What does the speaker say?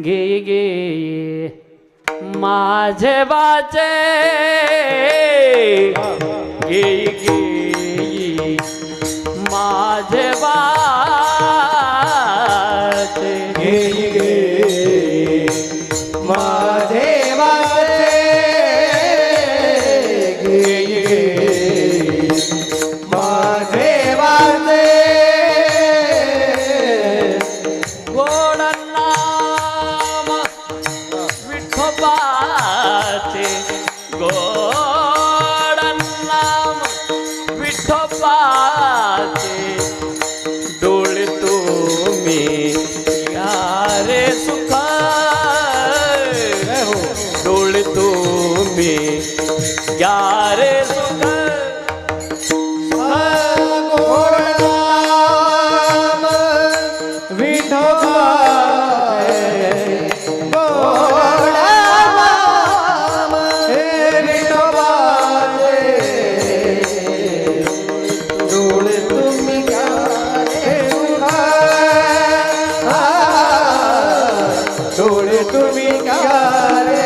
घे गे माझे वाचे घे गे माझे वाचे घे गे माझे वाचे घे गे माझे वाचे गोड नाम विठोबाचे गोड नाम विठोबाचे डोळे तुम्ही यारे सुख डोळे तुम्ही यारे सुख गोड नाम विठोबाचे गोड नाम विठोबाचे डोळे तुम्ही यारे सुख डोळे तुम्ही यारे